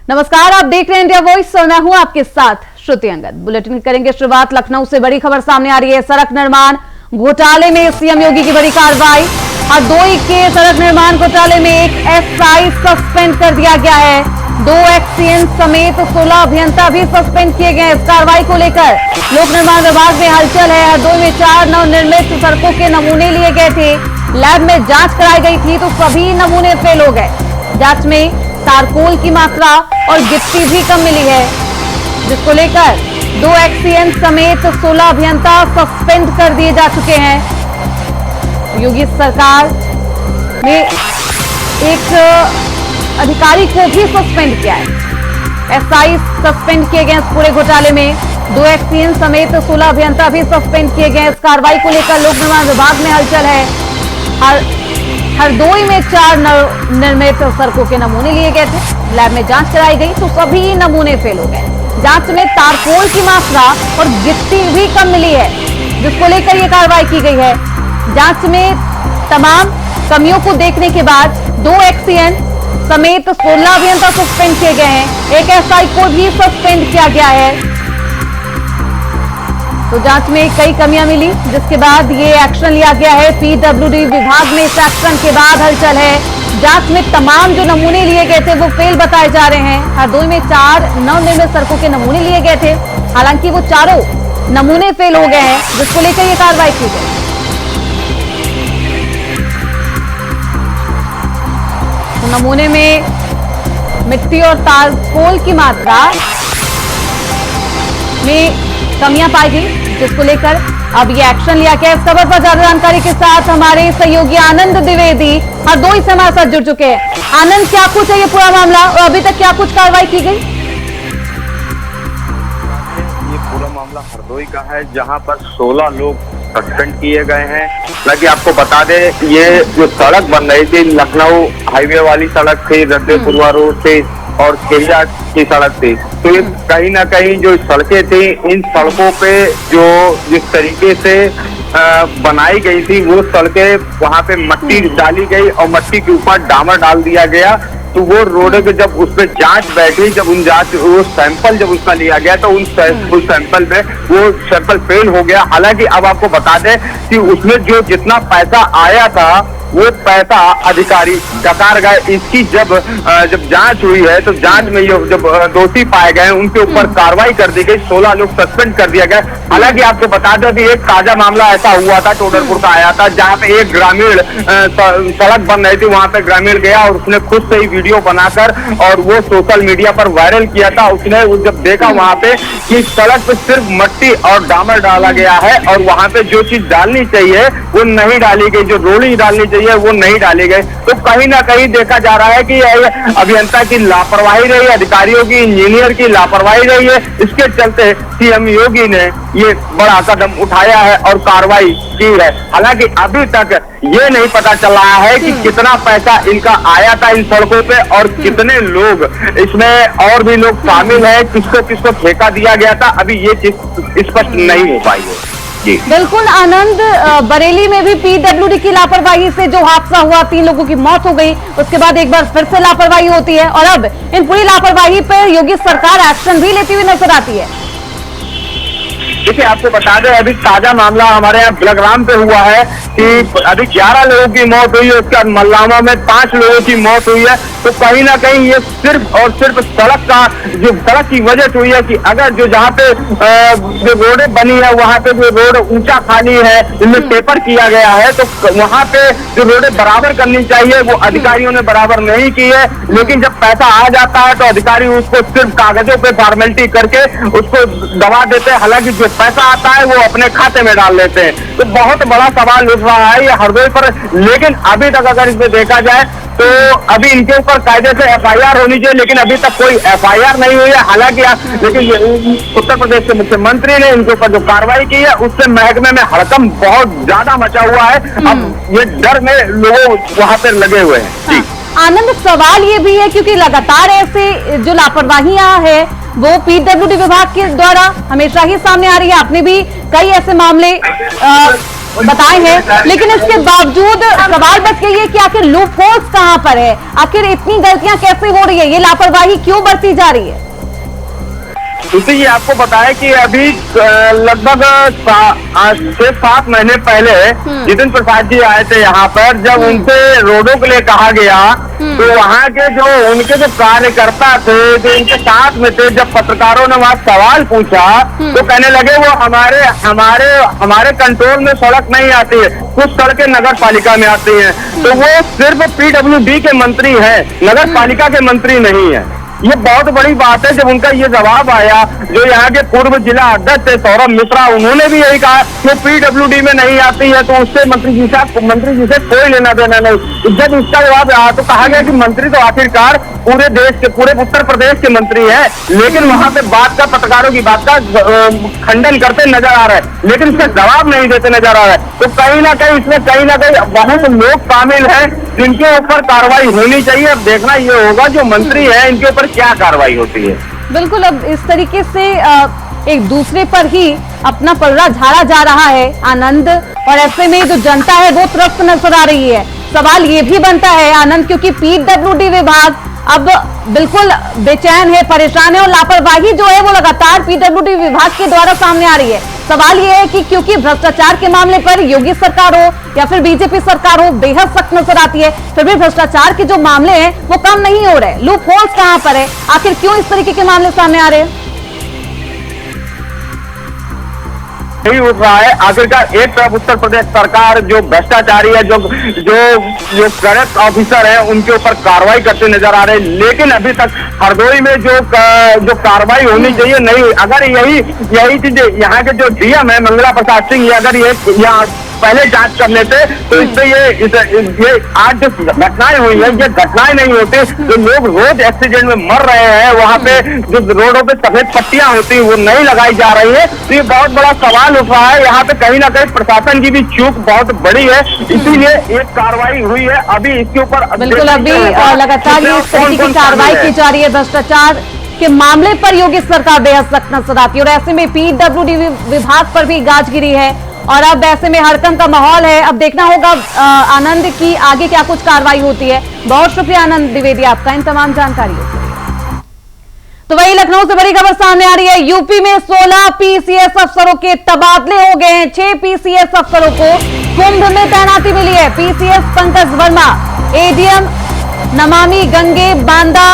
नमस्कार, आप देख रहे हैं इंडिया वॉइस और मैं हूं आपके साथ श्रुति अंगद। बुलेटिन करेंगे शुरुआत लखनऊ से। बड़ी खबर सामने आ रही है। सड़क निर्माण घोटाले में सीएम योगी की बड़ी कार्रवाई। हरदोई के सड़क निर्माण घोटाले में एक एसआई सस्पेंड कर दिया गया है। 2 एक्सीएन समेत 16 अभियंता भी सस्पेंड किए गए। इस कार्रवाई को लेकर लोक निर्माण विभाग में हलचल है। हरदोई में 4 नवनिर्मित सड़कों के नमूने लिए गए थे। लैब में जांच कराई गई थी तो सभी नमूने फेल हो गए। जांच में तारकोल की मात्रा और गिट्टी भी कम मिली है, जिसको लेकर 2 एक्सीएन समेत 16 अभियंता सस्पेंड कर दिए जा चुके हैं। योगी सरकार ने एक अधिकारी को भी सस्पेंड किया है। एसआई सस्पेंड किए गए इस पूरे घोटाले में। 2 एक्सीएन समेत 16 अभियंता भी सस्पेंड किए गए। इस कार्रवाई को लेकर लोक निर्माण विभाग में हलचल है। हरदोई में 4 निर्मित सड़कों के नमूने लिए गए थे। लैब में जांच कराई गई तो सभी नमूने फेल हो गए। जांच में तारकोल की मात्रा और गिट्टी भी कम मिली है, जिसको लेकर यह कार्रवाई की गई है। जांच में तमाम कमियों को देखने के बाद 2 एक्सीएन समेत 16 अभियंता सस्पेंड किए गए हैं। एक एसआई को भी सस्पेंड किया गया है। तो जांच में कई कमियां मिली, जिसके बाद ये एक्शन लिया गया है। पीडब्ल्यूडी विभाग में इस एक्शन के बाद हलचल है। जांच में तमाम जो नमूने लिए गए थे वो फेल बताए जा रहे हैं। हरदोई में 4 नवनिर्मित सड़कों के नमूने लिए गए थे, हालांकि वो चारों नमूने फेल हो गए हैं, जिसको लेकर ये कार्रवाई की गई। तो नमूने में मिट्टी और तारकोल की मात्रा में कमियां पाई गई, जिसको लेकर अब ये एक्शन लिया गया। इस खबर पर ज्यादा जानकारी के साथ हमारे सहयोगी आनंद द्विवेदी हरदोई से हमारे साथ जुड़ चुके हैं। आनंद, क्या कुछ है ये पूरा मामला और अभी तक क्या कुछ कार्रवाई की गई? ये पूरा मामला हरदोई का है, जहां पर 16 लोग सस्पेंड किए गए हैं। हालांकि आपको बता दें, ये जो सड़क बन रही थी, लखनऊ हाईवे वाली सड़क थी, रद्देपुरवा रोड थी और खेजा की सड़क थी। तो ये कहीं ना कहीं जो सड़कें थी, इन सड़कों पे जो जिस तरीके से बनाई गई थी, वो सड़कें वहां पे मट्टी डाली गई और मट्टी के ऊपर डामर डाल दिया गया। तो वो रोड पे जब उस पर जांच बैठी, जब उन जांच वो सैंपल जब उसका लिया गया तो उस सैंपल में वो सैंपल फेल हो गया। हालांकि अब आपको बता दें कि उसमें जो जितना पैसा आया था वो पैसा अधिकारी डकार गए। इसकी जब जांच हुई है तो जांच में ये जब दोषी पाए गए उनके ऊपर कार्रवाई कर दी गई। 16 लोग सस्पेंड कर दिया गया। हालांकि आपको बता दें कि एक ताजा मामला ऐसा हुआ था, टोडरपुर का आया था, जहां पे एक ग्रामीण सड़क बन रही थी, वहां पे ग्रामीण गया और उसने खुद से ही वीडियो बनाकर और वो सोशल मीडिया पर वायरल किया था। उसने जब देखा वहां पे कि सड़क पे सिर्फ मट्टी और डामर डाला गया है और वहां पे जो चीज डालनी चाहिए वो नहीं डाली गई, जो रोलिंग डालनी चाहिए वो नहीं डाली गई। तो कहीं ना कहीं देखा जा रहा है कि अभियंता की लापरवाही रही, अधिकारियों की, इंजीनियर की लापरवाही रही है। इसके चलते सीएम योगी ने ये बड़ा कदम उठाया है और कार्रवाई की है। हालांकि अभी तक ये नहीं पता चल रहा है कि कितना पैसा इनका आया था इन सड़कों पे और कितने लोग इसमें और भी लोग शामिल हैं, किसको किसको ठेका दिया गया था, अभी ये चीज स्पष्ट नहीं हो पाई है। बिल्कुल आनंद, बरेली में भी पीडब्ल्यूडी की लापरवाही से जो हादसा हुआ, 3 लोगों की मौत हो गई, उसके बाद एक बार फिर से लापरवाही होती है और अब इन पूरी लापरवाही पर योगी सरकार एक्शन भी लेती हुई नजर आती है। देखिए, आपको बता दें, अभी ताजा मामला हमारे यहाँ बलग्राम पे हुआ है कि अभी 11 लोगों की मौत हुई है। उसके बाद मल्लामा में 5 लोगों की मौत हुई है। तो कहीं ना कहीं ये सिर्फ और सिर्फ सड़क की वजह से हुई है कि अगर जो जहाँ पे जो रोडें बनी है वहाँ पे जो रोड ऊंचा खाली है, इनमें पेपर किया गया है, तो वहाँ पे जो रोडें बराबर करनी चाहिए वो अधिकारियों ने बराबर नहीं की है। लेकिन जब पैसा आ जाता है तो अधिकारी उसको सिर्फ कागजों पे फॉर्मेलिटी करके उसको दबा देते हैं। हालांकि जो पैसा आता है वो अपने खाते में डाल लेते हैं। तो बहुत बड़ा सवाल उठ रहा है ये हरदोई पर। लेकिन अभी तक अगर इसमें देखा जाए तो अभी इनके ऊपर कायदे से एफआईआर होनी चाहिए, लेकिन अभी तक कोई एफआईआर नहीं हुई है। हालांकि लेकिन उत्तर प्रदेश के मुख्यमंत्री ने इनके ऊपर जो कार्रवाई की है उससे महकमे में हड़कंप बहुत ज्यादा मचा हुआ है। अब ये डर में लोग वहां पर लगे हुए हैं। जी आनंद, सवाल ये भी है क्योंकि लगातार ऐसे जो लापरवाहियां है वो पीडब्ल्यूडी विभाग के द्वारा हमेशा ही सामने आ रही है। आपने भी कई ऐसे मामले बताए हैं, लेकिन इसके बावजूद सवाल बस यही है कि आखिर लूप होल्स कहां पर है, आखिर इतनी गलतियां कैसे हो रही है, ये लापरवाही क्यों बरती जा रही है? क्योंकि ये आपको बताया कि अभी लगभग 6-7 महीने पहले जितिन प्रसाद जी आए थे यहाँ पर, जब उनसे रोडों के लिए कहा गया तो वहाँ के जो उनके जो कार्यकर्ता थे जो इनके साथ में थे, जब पत्रकारों ने वहाँ सवाल पूछा तो कहने लगे वो हमारे हमारे हमारे कंट्रोल में सड़क नहीं आती है, कुछ सड़कें नगर पालिका में आती हैं, तो वो सिर्फ PWD के मंत्री है, नगर पालिका के मंत्री नहीं है। ये बहुत बड़ी बात है। जब उनका ये जवाब आया, जो यहाँ के पूर्व जिला अध्यक्ष थे सौरभ मिश्रा, उन्होंने भी यही कहा कि PWD में नहीं आती है तो उससे मंत्री जी से कोई लेना देना नहीं। जब इसका जवाब आया तो कहा गया कि मंत्री तो आखिरकार पूरे देश के, पूरे उत्तर प्रदेश के मंत्री है, लेकिन वहां पे पत्रकारों की बात का खंडन करते नजर आ रहा है, लेकिन इसका जवाब नहीं देते नजर आ रहा है। तो कहीं ना कहीं इसमें कहीं ना कहीं बहुत लोग शामिल हैं जिनके ऊपर कार्रवाई होनी चाहिए। अब देखना ये होगा जो मंत्री है इनके ऊपर क्या कार्रवाई होती है। बिल्कुल, अब इस तरीके से एक दूसरे पर ही अपना पलड़ा झाड़ा जा रहा है आनंद, और ऐसे में जो जनता है वो त्रस्त नजर आ रही है। सवाल ये भी बनता है आनंद, क्योंकि PWD विभाग अब बिल्कुल बेचैन है, परेशान है, और लापरवाही जो है वो लगातार PWD विभाग के द्वारा सामने आ रही है। सवाल ये है कि क्योंकि भ्रष्टाचार के मामले पर योगी सरकार हो या फिर BJP सरकार हो बेहद सख्त नजर आती है, फिर भी भ्रष्टाचार के जो मामले हैं वो कम नहीं हो रहे। लूप होल्स कहां पर है, आखिर क्यों इस तरीके के मामले सामने आ रहे हैं? नहीं उठ रहा है। आखिरकार एक तरफ उत्तर प्रदेश सरकार जो भ्रष्टाचारी है, जो करप्ट ऑफिसर है, उनके ऊपर कार्रवाई करते नजर आ रहे हैं, लेकिन अभी तक हरदोई में जो कार्रवाई होनी चाहिए नहीं हुई। अगर यही चीज यहाँ के जो DM है मंगला प्रसाद सिंह, अगर ये यहाँ पहले जांच कर लेते तो इससे ये आज जो घटनाएं हुई है, ये घटनाएं नहीं होती। जो लोग रोज एक्सीडेंट में मर रहे हैं, वहाँ पे जो रोडों पे सफेद पट्टियां होती है वो नहीं लगाई जा रही है, तो ये बहुत बड़ा सवाल उठ रहा है। यहाँ पे कहीं ना कहीं प्रशासन की भी चूक बहुत बड़ी है, इसीलिए एक कार्रवाई हुई है। अभी इसके ऊपर बिल्कुल अभी लगातार इस तरीके की कार्रवाई की जा रही है। भ्रष्टाचार के मामले पर योगी सरकार बेहद सख्त नजर आती है, और ऐसे में PWD विभाग पर भी गाज गिरी है, और अब ऐसे में हड़कंप का माहौल है। अब देखना होगा आनंद की आगे क्या कुछ कार्रवाई होती है। बहुत शुक्रिया आनंद द्विवेदी आपका इन तमाम जानकारियों के लिए। तो वही लखनऊ से बड़ी खबर सामने आ रही है। यूपी में 16 PCS अफसरों के तबादले हो गए हैं। 6 PCS अफसरों को कुंभ में तैनाती मिली है। PCS पंकज वर्मा ADM नमामि गंगे बांदा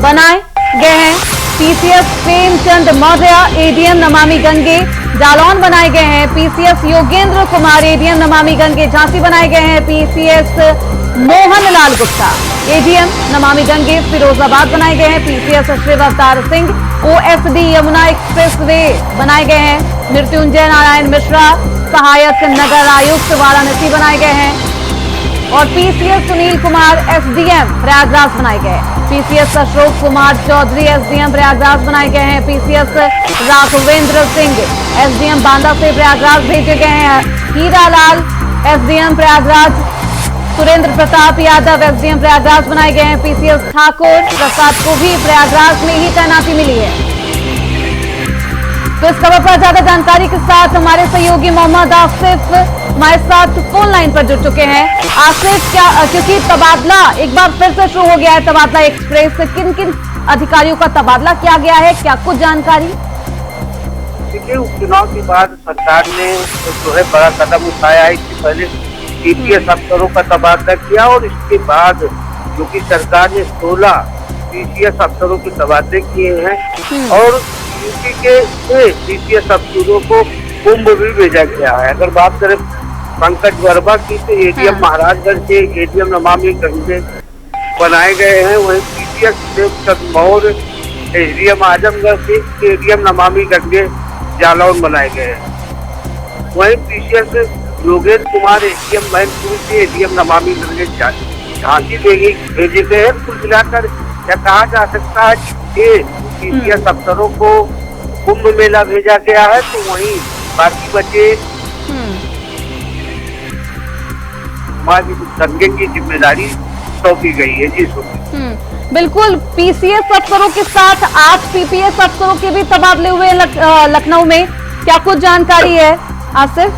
बनाए गए हैं। PCS प्रेमचंद मौर्य ADM नमामि गंगे जालौन बनाए गए हैं। PCS योगेंद्र कुमार ADM नमामि गंगे झांसी बनाए गए हैं। PCS मोहन लाल गुप्ता ADM नमामि गंगे फिरोजाबाद बनाए गए हैं। PCS Shiv Avtar Singh OSD Yamuna express way बनाए गए हैं। मृत्युंजय नारायण मिश्रा सहायक नगर आयुक्त वाराणसी बनाए गए हैं, और PCS सुनील कुमार SDM प्रयागराज बनाए गए हैं। PCS अशोक कुमार चौधरी SDM प्रयागराज बनाए गए हैं। PCS राघवेंद्र सिंह SDM बांदा से प्रयागराज भेजे गए हैं। हीरालाल SDM प्रयागराज, सुरेंद्र प्रताप यादव SDM प्रयागराज बनाए गए हैं। PCS ठाकुर प्रसाद को भी प्रयागराज में ही तैनाती मिली है। तो इस खबर पर ज्यादा जानकारी के साथ हमारे सहयोगी मोहम्मद आसिफ हमारे साथ फोन लाइन पर जुड़ चुके हैं। आसिफ, क्या क्योंकि तबादला एक बार फिर से शुरू हो गया है, तबादला एक्सप्रेस, किन किन अधिकारियों का तबादला किया गया है, क्या कुछ जानकारी? देखिए, उपचुनाव के बाद सरकार ने जो है बड़ा कदम उठाया है। इससे पहले PCS अफसरों का तबादला किया, और इसके बाद जो कि सरकार ने 16 PCS अफसरों के तबादले किए हैं, और यूपी के 6 PCS अफसरों को कुंभ भी भेजा गया है। अगर बात करें पंकज वर्मा की, तो ADM महाराजगंज के ADM नमामि गंगे बनाए गए हैं। वहीं PCS प्रेमचंद मौर्य SDM आजमगढ़ के ADM नमामि गंगे जालौन बनाए गए हैं। वहीं PCS योगेंद्र कुमार SDM मैनपुरी से ADM नमामि गंगे झांसी भेजे गए हैं। कुल मिलाकर क्या कहा जा सकता है कि PCS अफसरों को कुंभ मेला भेजा गया है, तो वहीं बाकी बचे गंगे की जिम्मेदारी सौंपी गई है। जी बिल्कुल, PCS अफसरों के साथ 8 PPS अफसरों के भी तबादले हुए लखनऊ में, क्या कुछ जानकारी है आसिफ?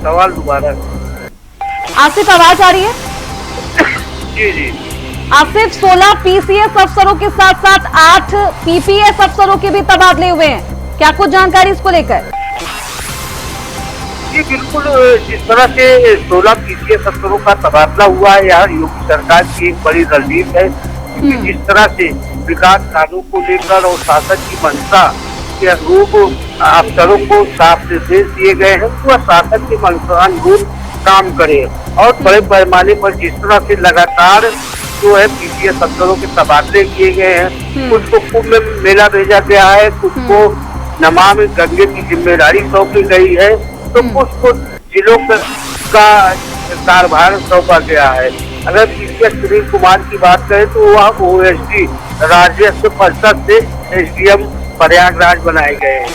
सवाल दोबारा। आसिफ, आवाज आ रही है? जी जी। आसिफ, 16 पीसीएस अफसरों के साथ साथ 8 पीपीएस अफसरों के भी तबादले हुए हैं, क्या कुछ जानकारी इसको लेकर? जी बिल्कुल, जिस तरह से 16 पीसीएस अफसरों का तबादला हुआ है, यहाँ योगी सरकार की एक बड़ी रणनीति है। क्योंकि जिस तरह से विकास कार्यों को लेकर और शासन की मंशा के अनुरूप अफसरों को साफ निर्देश दिए गए हैं, वह शासन के मंशानुरूप काम करे। और बड़े पैमाने पर जिस तरह से लगातार जो है पीसीएस अफसरों के तबादले किए गए हैं, कुछ को कुंभ मेला भेजा गया है, कुछ को नमामि गंगे की जिम्मेदारी सौंपी गई है, तो कुछ जिलों का कार्यभार सौंपा गया है। अगर पीसीएस सुनील कुमार की बात करें तो वह ओएसडी राजस्व परिषद से एसडीएम प्रयागराज बनाए गए हैं।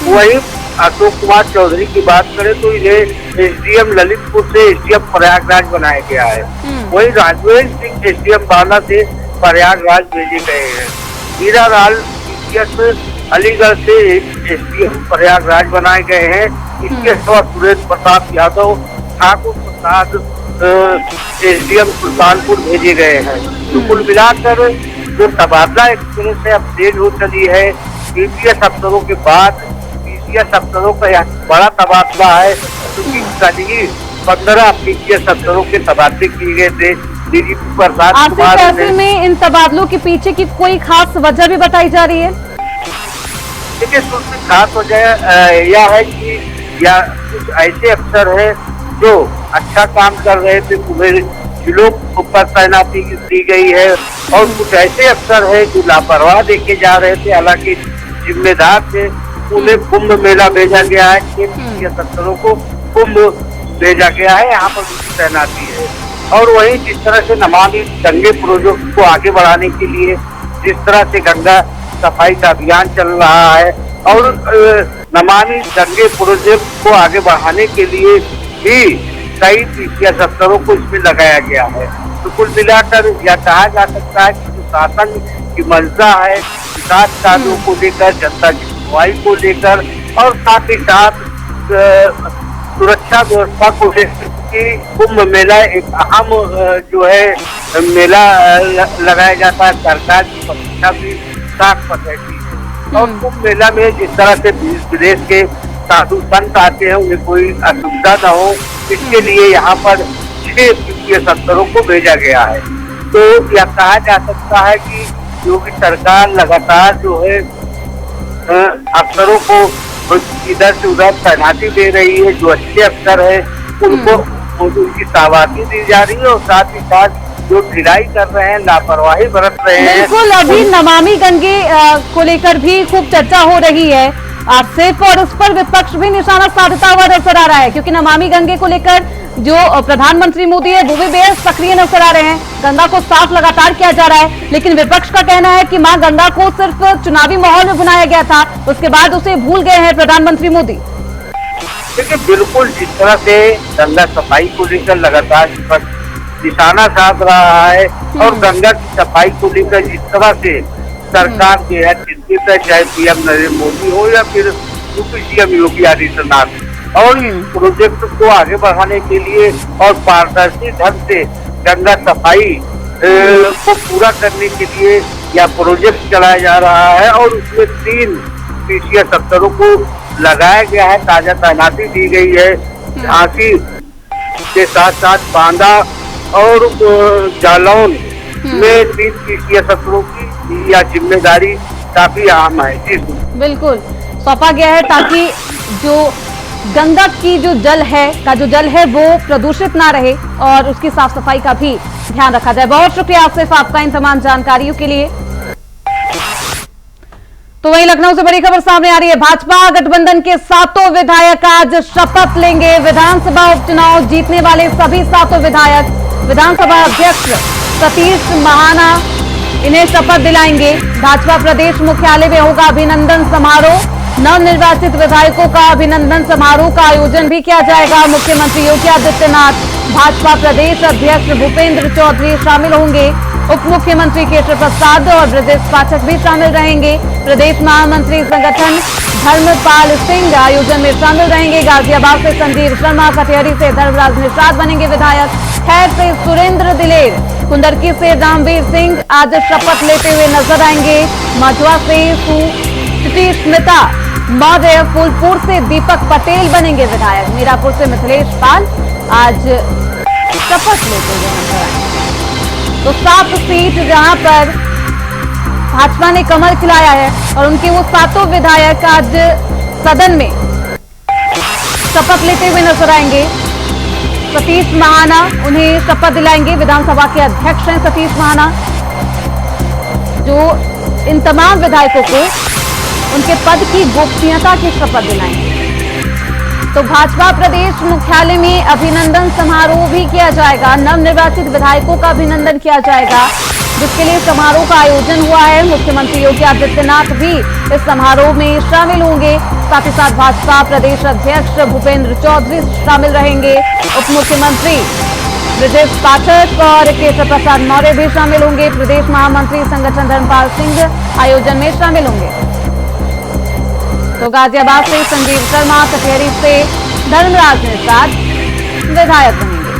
वहीं अशोक कुमार चौधरी की बात करें तो इन्हें एसडीएम ललितपुर से एसडीएम प्रयागराज बनाया गया है। वहीं राजवेंद्र सिंह एसडीएम बाला से प्रयागराज भेजे गए हैं। हीरा लाल पीसीएस अलीगढ़ से एसडीएम प्रयागराज बनाए गए हैं। इसके अलावा सुरेंद्र प्रताप यादव, ठाकुर प्रसाद एसडीएम सुल्तानपुर भेजे गए हैं। तो कुल मिलाकर जो तबादला एक्सप्रेस है अब तेज हो चली है। पीपीएस अफसरों के बाद पीसीएस अफसरों का यह बड़ा तबादला है, क्योंकि कल ही 15 पीसीएस अफसरों के तबादले किए गए थे। डीजीपी प्रसाद कुमार ऐसे में इन तबादलों के पीछे की कोई खास वजह भी बताई जा रही है? देखिए, सबसे खास वजह यह है कि या कुछ ऐसे अफसर हैं जो अच्छा काम कर रहे थे, उन्हें जिलों पर तैनाती दी गई है, और कुछ ऐसे अफसर हैं जो लापरवाह देखे जा रहे थे, हालांकि जिम्मेदार थे, उन्हें कुंभ मेला भेजा गया है। पीसीएस अफसरों को कुंभ भेजा गया है, यहाँ पर उनकी तैनाती है। और वहीं जिस तरह से नमामि गंगे प्रोजेक्ट को आगे बढ़ाने के लिए जिस तरह से गंगा सफाई का अभियान चल रहा है, और नमामि गंगे प्रोजेक्ट को आगे बढ़ाने के लिए भी कई पीसीएस अफसरों को इसमें लगाया गया है। तो कुल मिलाकर यह कहा जा सकता है कि जो शासन की मंशा है विकास कार्यों को लेकर, जनता की सुनवाई को लेकर, और साथ ही साथ सुरक्षा व्यवस्था को लेकर कि कुंभ मेला एक अहम जो है मेला लगाया जाता है, सरकार की प्रतिष्ठा भी साख पर रहती है। और कुंभ मेला में जिस तरह से देश विदेश के साधु संत आते हैं, उन्हें कोई असुविधा न हो, इसके लिए यहाँ पर 6 पीसीएस अफसरों को भेजा गया है। तो यह कहा जा सकता है कि योगी सरकार लगातार जो है अफसरों को इधर से उधर तैनाती दे रही है। जो अच्छे अफसर है उनको उनकी शाबाशी दी जा रही है, और साथ ही साथ जो ढिलाई कर रहे हैं, लापरवाही बरत रहे हैं। बिल्कुल, अभी नमामि गंगे को लेकर भी खूब चर्चा हो रही है आसिफ, और उस पर विपक्ष भी निशाना साधता हुआ नजर आ रहा है, क्योंकि नमामि गंगे को लेकर जो प्रधानमंत्री मोदी है वो भी बेहद सक्रिय नजर आ रहे हैं। गंगा को साफ लगातार किया जा रहा है, लेकिन विपक्ष का कहना है कि मां गंगा को सिर्फ चुनावी माहौल में बनाया गया था, उसके बाद उसे भूल गए हैं प्रधानमंत्री मोदी। देखिए, बिल्कुल जिस तरह से गंगा सफाई को लेकर लगातार विपक्ष निशाना साध रहा है, और गंगा की सफाई को लेकर जिस तरह से सरकार जो है चिंतित है, चाहे पीएम नरेंद्र मोदी हो या फिर यूपी सीएम योगी आदित्यनाथ, और इस प्रोजेक्ट को आगे बढ़ाने के लिए और पारदर्शी ढंग से गंगा सफाई को पूरा करने के लिए यह प्रोजेक्ट चलाया जा रहा है। और उसमें 3 पीसीएस अफसरों को लगाया गया है, ताजा तैनाती दी गई है। झांसी के साथ साथ बांदा और जालौन में 3 पीसीएस अफसरों की यह जिम्मेदारी काफी अहम है। जी बिल्कुल, सौंपा गया है ताकि जो गंगा की जो जल है वो प्रदूषित ना रहे, और उसकी साफ सफाई का भी ध्यान रखा जाए। बहुत शुक्रिया आसिफ आपका इन तमाम जानकारियों के लिए। तो वहीं लखनऊ से बड़ी खबर सामने आ रही है। भाजपा गठबंधन के 7 विधायक आज शपथ लेंगे। विधानसभा उपचुनाव जीतने वाले सभी 7 विधायक विधानसभा अध्यक्ष सतीश महाना इन्हें शपथ दिलाएंगे। भाजपा प्रदेश मुख्यालय में होगा अभिनंदन समारोह। नवनिर्वाचित विधायकों का अभिनंदन समारोह का आयोजन भी किया जाएगा। मुख्यमंत्री योगी आदित्यनाथ, भाजपा प्रदेश अध्यक्ष भूपेंद्र चौधरी शामिल होंगे। उप मुख्यमंत्री केशव प्रसाद और ब्रजेश पाठक भी शामिल रहेंगे। प्रदेश महामंत्री संगठन धर्मपाल सिंह आयोजन में शामिल रहेंगे। गाजियाबाद से संजीव शर्मा, कटिहारी से धर्मराज निषाद बनेंगे विधायक। खैर से सुरेंद्र दिलेर, कुंदरकी से रामवीर सिंह आज शपथ लेते हुए नजर आएंगे। मझुआ से स्मिता मौर्य, फूलपुर से दीपक पटेल बनेंगे विधायक। मीरापुर से मिथिलेश पाल आज शपथ लेते हुए नजर आएंगे। तो 7 सीट जहां पर भाजपा ने कमल खिलाया है और उनके वो 7 विधायक आज सदन में शपथ लेते हुए नजर आएंगे। सतीश महाना उन्हें शपथ दिलाएंगे। विधानसभा के अध्यक्ष हैं सतीश महाना, जो इन तमाम विधायकों को उनके पद की गोपनीयता की शपथ दिलाएंगे। तो भाजपा प्रदेश मुख्यालय में अभिनंदन समारोह भी किया जाएगा। नवनिर्वाचित विधायकों का अभिनंदन किया जाएगा, जिसके लिए समारोह का आयोजन हुआ है। मुख्यमंत्री योगी आदित्यनाथ भी इस समारोह में शामिल होंगे। साथ ही साथ भाजपा प्रदेश अध्यक्ष भूपेंद्र चौधरी शामिल रहेंगे। उप मुख्यमंत्री ब्रजेश पाठक और केशव प्रसाद मौर्य भी शामिल होंगे। प्रदेश महामंत्री संगठन धर्मपाल सिंह आयोजन में शामिल होंगे। तो गाजियाबाद से संजीव शर्मा, कटिहारी से धर्मराज निषाद विधायक बनेंगे।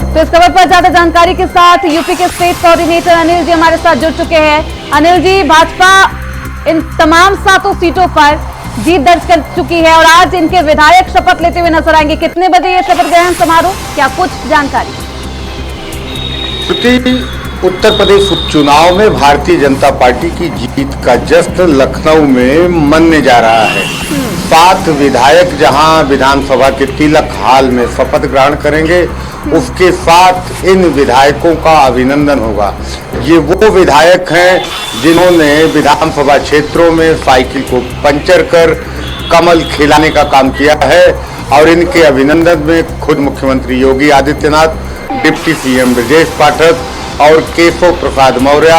तो इस खबर पर ज्यादा जानकारी के साथ यूपी के स्टेट कोऑर्डिनेटर अनिल जी हमारे साथ जुड़ चुके हैं। अनिल जी, भाजपा इन तमाम 7 सीटों पर जीत दर्ज कर चुकी है और आज इनके विधायक शपथ लेते हुए नजर आएंगे। कितने बजे ये शपथ ग्रहण समारोह, क्या कुछ जानकारी? उत्तर प्रदेश उपचुनाव में भारतीय जनता पार्टी की जीत का जश्न लखनऊ में मनने जा रहा है। 7 विधायक जहां विधानसभा के तिलक हॉल में शपथ ग्रहण करेंगे, उसके साथ इन विधायकों का अभिनंदन होगा। ये वो विधायक हैं जिन्होंने विधानसभा क्षेत्रों में साइकिल को पंचर कर कमल खिलाने का काम किया है और इनके अभिनंदन में खुद मुख्यमंत्री योगी आदित्यनाथ, डिप्टी सीएम ब्रजेश पाठक और केशव प्रसाद मौर्य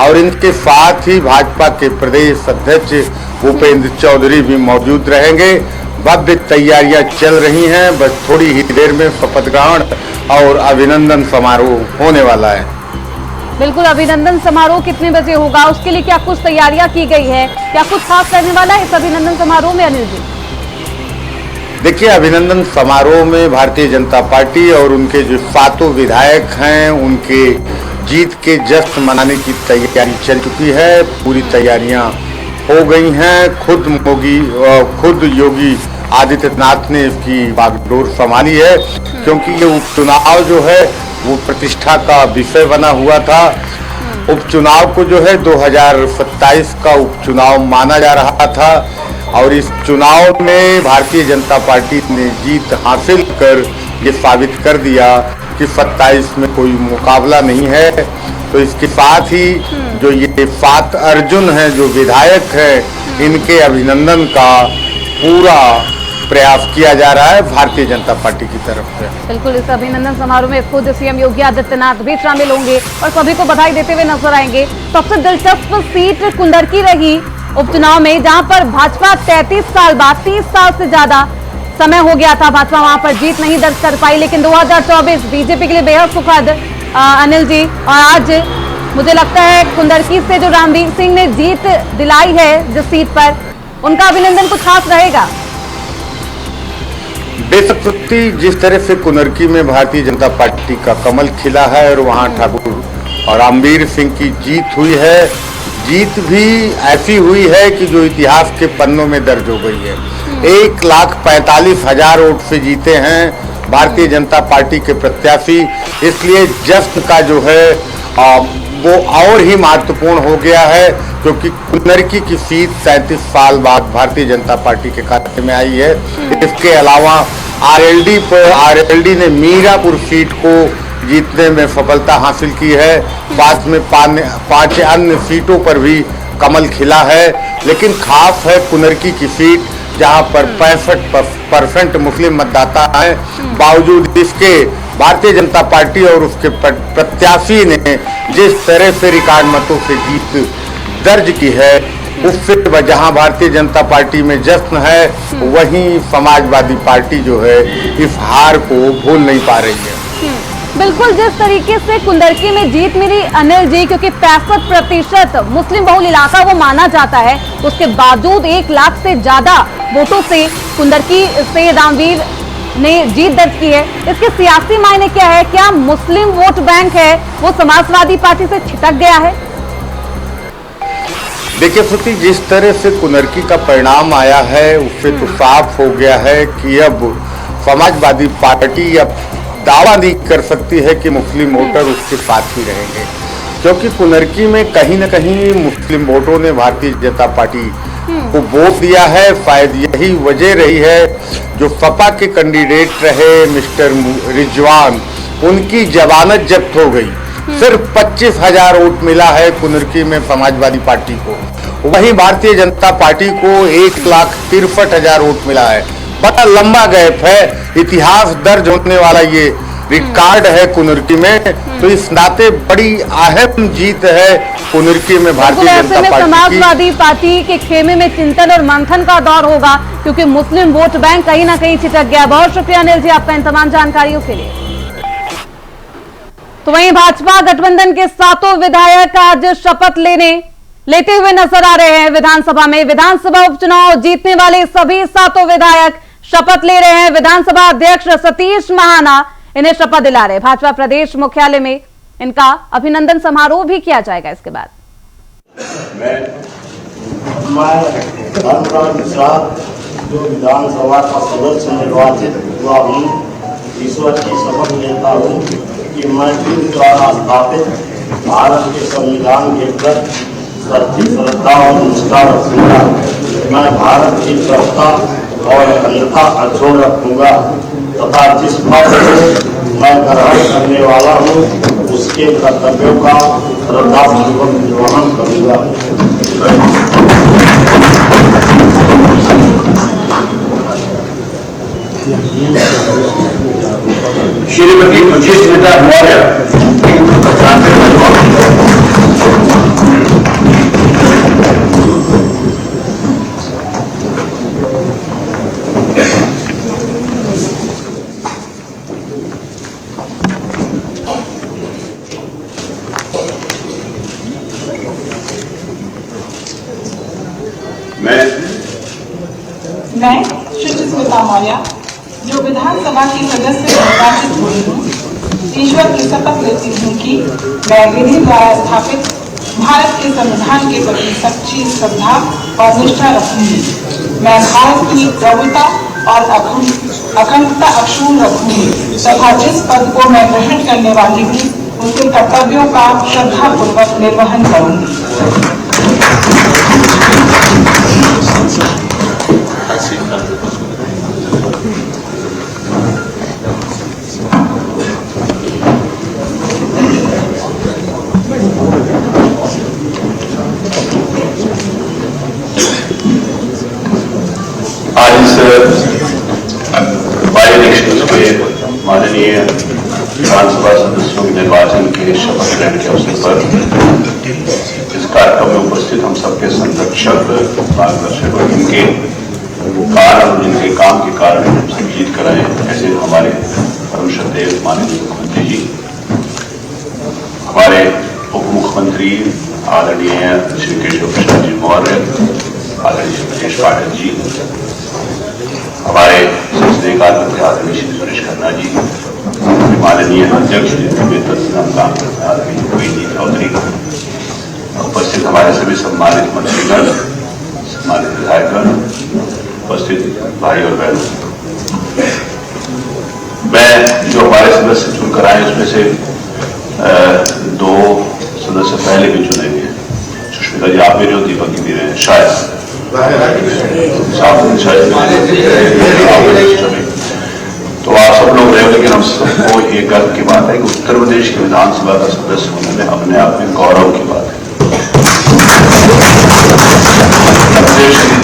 और इनके साथ ही भाजपा के प्रदेश अध्यक्ष भूपेंद्र चौधरी भी मौजूद रहेंगे। भव्य तैयारियां चल रही हैं, बस थोड़ी ही देर में शपथ ग्रहण और अभिनंदन समारोह होने वाला है। बिल्कुल, अभिनंदन समारोह कितने बजे होगा, उसके लिए क्या कुछ तैयारियां की गई है, क्या कुछ खास करने वाला है इस अभिनंदन समारोह में अनिल जी? देखिए, अभिनंदन समारोह में भारतीय जनता पार्टी और उनके जो 7 विधायक हैं उनके जीत के जश्न मनाने की तैयारी चल चुकी है। पूरी तैयारियां हो गई हैं। खुद योगी आदित्यनाथ ने इसकी बागडोर संभाली है, क्योंकि ये उपचुनाव जो है वो प्रतिष्ठा का विषय बना हुआ था। उपचुनाव को जो है 2027 का उपचुनाव माना जा रहा था और इस चुनाव में भारतीय जनता पार्टी ने जीत हासिल कर ये साबित कर दिया कि 27 में कोई मुकाबला नहीं है। तो इसके साथ ही जो ये 7 अर्जुन हैं जो विधायक हैं, इनके अभिनंदन का पूरा प्रयास किया जा रहा है भारतीय जनता पार्टी की तरफ से। बिल्कुल, इस अभिनंदन समारोह में खुद सीएम योगी आदित्यनाथ भी शामिल होंगे और सभी को बधाई देते हुए नजर आएंगे। सबसे दिलचस्प सीट कुंदरकी रही उपचुनाव में, जहां पर भाजपा 33 साल बाद, 30 साल से ज्यादा समय हो गया था, भाजपा वहां पर जीत नहीं दर्ज कर पाई। लेकिन 2024 बीजेपी के लिए बेहद सुखद अनिल जी, और आज मुझे लगता है कुंदरकी से जो रामवीर सिंह ने जीत दिलाई है जिस सीट पर, उनका अभिनंदन कुछ खास रहेगा। बेशक जिस तरह से कुंदरकी में भारतीय जनता पार्टी का कमल खिला है और वहां ठाकुर और रामवीर सिंह की जीत हुई है, जीत भी ऐसी हुई है कि जो इतिहास के पन्नों में दर्ज हो गई है। 1,45,000 वोट से जीते हैं भारतीय जनता पार्टी के प्रत्याशी, इसलिए जश्न का जो है वो और ही महत्वपूर्ण हो गया है, क्योंकि कुंदरकी की सीट 37 साल बाद भारतीय जनता पार्टी के खाते में आई है। इसके अलावा आरएलडी ने मीरापुर सीट को जीतने में सफलता हासिल की है। पास में 5 अन्य सीटों पर भी कमल खिला है, लेकिन खास है कुंदरकी की सीट, जहां पर 65% मुस्लिम मतदाता हैं। बावजूद इसके भारतीय जनता पार्टी और उसके प्रत्याशी ने जिस तरह से रिकॉर्ड मतों से जीत दर्ज की है, उससे जहां भारतीय जनता पार्टी में जश्न है, वहीं समाजवादी पार्टी जो है इस हार को भूल नहीं पा रही है। बिल्कुल जिस तरीके से कुंदरकी में जीत मिली अनिल जी, क्योंकि 65% मुस्लिम बहुल इलाका वो माना जाता है, उसके बावजूद 1 लाख से ज्यादा वोटों से कुंदरकी से रामवीर ने जीत दर्ज की है। इसके सियासी मायने क्या है? क्या मुस्लिम वोट बैंक है वो समाजवादी पार्टी से छिटक गया है? देखिए श्रुति, जिस तरह से कुंदरकी का परिणाम आया है उससे तो साफ हो गया है कि अब समाजवादी पार्टी अब दावा नहीं कर सकती है कि मुस्लिम वोटर उसके साथ ही रहेंगे, क्योंकि कुंदरकी में कहीं न कहीं मुस्लिम वोटरों ने भारतीय जनता पार्टी को वोट दिया है। शायद यही वजह रही है जो सपा के कैंडिडेट रहे मिस्टर रिजवान, उनकी जमानत जब्त हो गई। सिर्फ 25,000 वोट मिला है कुंदरकी में समाजवादी पार्टी को, वहीं भारतीय जनता पार्टी को 1,63,000 वोट मिला है। बड़ा लंबा गैप है, इतिहास दर्ज होने वाला ये रिकॉर्ड है कुंदरकी में, तो इस नाते बड़ी अहम जीत है कुंदरकी में भारतीय जनता पार्टी की। समाजवादी पार्टी के खेमे में चिंतन और मंथन का दौर होगा, क्योंकि मुस्लिम वोट बैंक कहीं ना कहीं छिटक गया। बहुत शुक्रिया अनिल जी आपका इन तमाम जानकारियों के लिए। तो वहीं भाजपा गठबंधन के 7 विधायक आज शपथ लेते हुए नजर आ रहे हैं विधानसभा में। विधानसभा उपचुनाव जीतने वाले सभी 7 विधायक शपथ ले रहे हैं। विधानसभा अध्यक्ष सतीश महाना इन्हें शपथ दिला रहे हैं। भाजपा प्रदेश मुख्यालय में इनका अभिनंदन समारोह भी किया जाएगा। इसके बाद मैं धर्मराज मिश्रा जो विधानसभा का सदस्य निर्वाचित हुआ हूँ, ईश्वर की शपथ लेता हूँ कि मैं इन द्वारा स्थापित भारत के संविधान के प्रति सच्ची श्रद्धा और निष्ठा रखूंगा। मैं भारत की एकता और अखंडता अक्षुण्ण रखूंगा तथा जिस पद को मैं ग्रहण करने वाला हूँ उसके कर्तव्यों का श्रद्धापूर्वक निर्वहन करूंगा। श्रीमती सुचिस्मिता मौर्य मैं सुचिस्मिता मौर्य जो विधानसभा की सदस्य निर्वाचित हुई हूँ, ईश्वर की शपथ लेती हूँ कि मैं विधि द्वारा स्थापित भारत के संविधान के प्रति सच्ची श्रद्धा और निष्ठा रखूंगी। मैं भारत की प्रभुता और अखंडता अक्षुण्ण रखूंगी तथा जिस पद को मैं ग्रहण करने वाली हूँ उसके कर्तव्यों का श्रद्धापूर्वक निर्वहन करूंगी। आज इस बाई इलेक्शन के माननीय विधानसभा सदस्यों के निर्वाचन के शपथ ग्रहण के अवसर पर इस कार्यक्रम में उपस्थित हम सबके संरक्षक मार्गदर्शक और जिनके कारण जिनके काम के कारण हम सब जीत कर आए, ऐसे हमारे परम श्रद्धेय माननीय मुख्यमंत्री जी, हमारे उप मुख्यमंत्री आदरणीय श्री केशव प्रसाद जी मौर्य, आदरणीय श्री ब्रजेश पाठक जी, हमारे संसदीय कार्य मंत्री आदरणीय श्री सुरेश खन्ना जी, माननीय अध्यक्ष आदरणीय कोई चौधरी, उपस्थित हमारे सभी सम्मानित मंत्रीगण, सम्मानित विधायकगण, उपस्थित भाई और बहनों, मैं जो हमारे सदस्य चुनकर आए उसमें से 2 सदस्य पहले भी चुने गए। सुष्मिता जी आप भी रहे हो, दीपक जी भी रहे, शायद तो आप सब लोग रहे हो, लेकिन हम सबको ये गर्व की बात है कि उत्तर प्रदेश के विधानसभा का सदस्य होने में अपने आप में गौरव की बात है।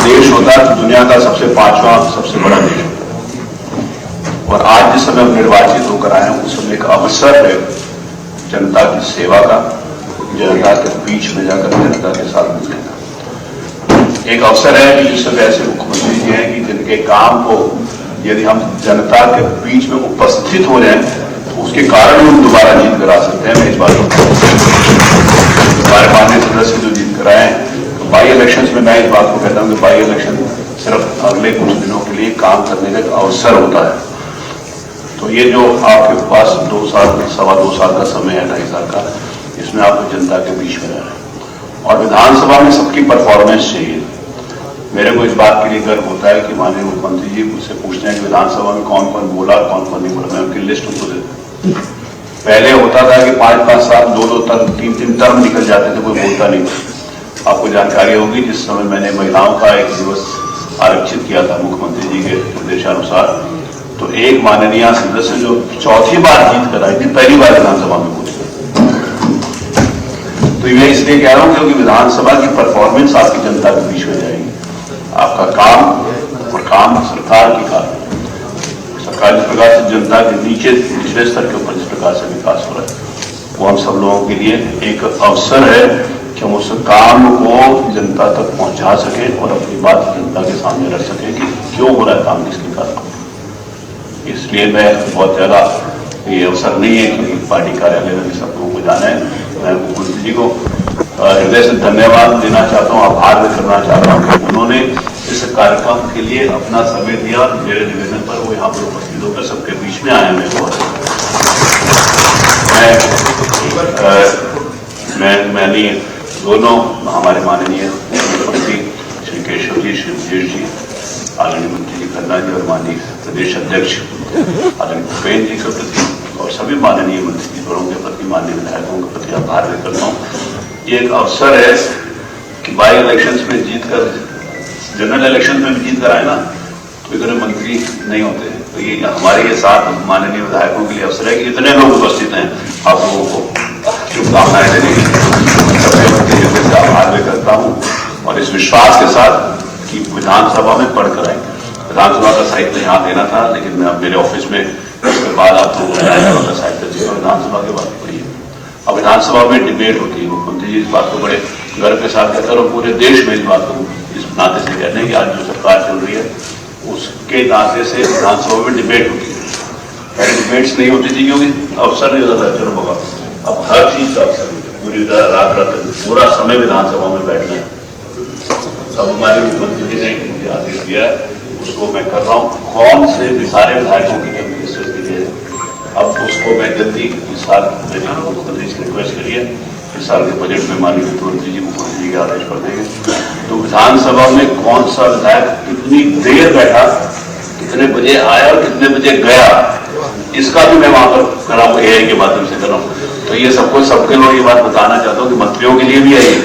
देश होता तो दुनिया का सबसे 5वां सबसे बड़ा देश होता, और आज जिस समय हम निर्वाचित होकर आए हैं उस समय एक अवसर है जनता की सेवा का, जनता के बीच में जाकर जनता के साथ मिलने का। एक अवसर है कि जिस समय ऐसे मुख्यमंत्री जी हैं कि जिनके काम को यदि हम जनता के बीच में उपस्थित हो जाएं उसके कारण हम दोबारा जीत करा सकते हैं। मैं इस बात को हमारे माननीय सदस्य जो जीत कराए तो बाई इलेक्शन में मैं इस बात को कहता हूँ कि बाई इलेक्शन सिर्फ अगले कुछ दिनों के लिए काम करने का एक अवसर होता है। तो ये जो आपके पास 2 साल, 2.25 साल का समय है, 2.5 साल का, इसमें आपको जनता के बीच में रहना है और विधानसभा में सबकी परफॉर्मेंस चाहिए। मेरे को इस बात के लिए गर्व होता है कि माननीय मुख्यमंत्री जी मुझसे पूछते हैं कि विधानसभा में कौन कौन बोला, कौन कौन नहीं बोला। मैं उनकी लिस्ट उनको देता। पहले होता था कि 5-5 साल, 2-2 टर्म, 3-3 टर्म निकल जाते थे, कोई बोलता नहीं था। आपको जानकारी होगी जिस समय मैंने महिलाओं का एक दिवस आरक्षित किया था मुख्यमंत्री जी के निर्देशानुसार, तो एक माननीय सदस्य जो 4थी बार जीत कर आई थी, पहली बार विधानसभा में बोली। तो मैं इसलिए कह रहा हूं क्योंकि विधानसभा की परफॉर्मेंस आपकी जनता के बीच में जाएगी। आपका काम और काम सरकार की काम, सरकार जिस प्रकार से जनता के निचले स्तर के ऊपर जिस प्रकार से विकास हो रहा है, वो हम सब लोगों के लिए एक अवसर है कि हम उस काम को जनता तक पहुंचा सके और अपनी बात जनता के सामने रख सके कि क्यों हो रहा है काम, किसके कारण। इसलिए मैं बहुत ज्यादा ये अवसर नहीं है कि पार्टी कार्यालय में सब लोगों को जाना है। मैं मुख्यमंत्री जी को हृदय से धन्यवाद देना चाहता हूँ, आभार व्यक्त करना चाहता हूँ कि उन्होंने इस कार्यक्रम के लिए अपना समय दिया। मेरे निवेदन पर वो यहाँ पर उपस्थित होकर सबके बीच में आए। मैंने दोनों हमारे माननीय मुख्यमंत्री श्री केशव जी, श्री मुकेश जी, आदरणीय मंत्री जी खन्ना जी और माननीय प्रदेश अध्यक्ष आदरणीय भूपेन्द्र जी के प्रति और सभी माननीय मंत्रीगणों के प्रति, माननीय विधायकों के प्रति आभार व्यक्त करता हूँ। ये एक अवसर है कि बाई इलेक्शंस में जीतकर, जनरल इलेक्शन में भी जीत कर आए ना, तो इतने मंत्री नहीं होते। तो ये हमारे ये साथ माननीय विधायकों के लिए अवसर है कि इतने लोग उपस्थित हैं। आप लोगों को शुभकामनाएं देने के लिए आभार व्यक्त करता हूँ और इस विश्वास के साथ कि विधानसभा में पढ़कर आएंगे। विधानसभा का साहित्य यहाँ देना था, लेकिन मैं अब मेरे ऑफिस में उसके बाद आप लोग का साहित्य जी विधानसभा के बाद पढ़िए। अब विधानसभा में डिबेट होती है। मुख्यमंत्री जी इस बात को बड़े गर्व के साथ कहते हैं और पूरे देश में इस बात को इस नाते से कहते हैं कि आज जो सरकार चल रही है उसके नाते से विधानसभा में डिबेट होती है। पहले डिबेट्स नहीं होती थी क्योंकि अवसर नहीं होता था। चलो बाबा, अब हर चीज का अवसर, पूरी रात पूरा समय विधानसभा में बैठना है। सब हमारे मुख्यमंत्री जी ने मुझे आदेश दिया है, उसको मैं कर रहा हूँ। कौन से सारे विधायकों की जब स्थिति है, अब उसको मैं जल्दी इस साल मुख्यमंत्री से रिक्वेस्ट करिए, इस साल के बजट में माननीय मुख्यमंत्री जी के आदेश पर देंगे। तो विधानसभा में कौन सा विधायक कितनी देर बैठा, कितने बजे आया और कितने बजे गया, इसका भी मैं वहां पर कर रहा हूँ, एआई के माध्यम से कर रहा हूँ। तो ये सबको, सबके लोग ये बात बताना चाहता हूँ कि मंत्रियों के लिए भी है ये।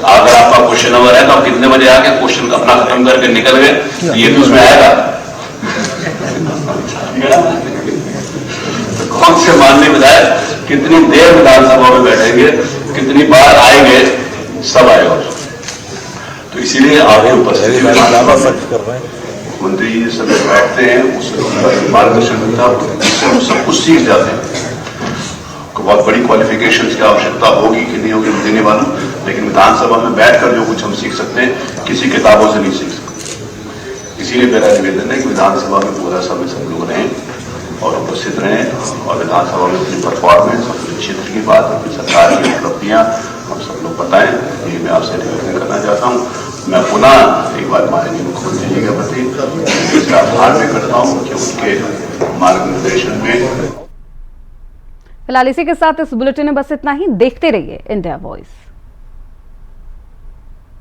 अगर आपका क्वेश्चन नंबर है तो आप कितने बजे आके क्वेश्चन अपना खत्म करके निकल गए, तो ये भी उसमें आएगा। कौन से माननीय विधायक कितनी देर विधानसभा में बैठेंगे, कितनी बार आएंगे, सब आएगा। तो इसीलिए आगे उपस्थित मुख्यमंत्री जी सब बैठते हैं, उससे मार्गदर्शन मिलता है, उससे सब कुछ सीख जाते हैं। बहुत बड़ी क्वालिफिकेशंस की आवश्यकता होगी कि नहीं होगी मुझे नहीं मालूम, लेकिन विधानसभा में बैठकर जो कुछ हम सीख सकते हैं किसी किताबों से नहीं सीख सकते। इसीलिए मेरा निवेदन है कि विधानसभा में पूरा समय सब लोग रहें और उपस्थित रहें और विधानसभा में अपनी परफॉर्मेंस, अपने क्षेत्र की बात, अपनी सरकार की उपलब्धियां हम सब लोग बताएं। ये मैं आपसे निवेदन करना चाहता हूँ। मैं पुनः एक बार माननीय मुख्यमंत्री जी के प्रति आभार व्यक्त करता हूँ कि उनके मार्गदर्शन में। फिलहाल इसी के साथ इस बुलेटिन में बस इतना ही। देखते रहिए इंडिया वॉइस।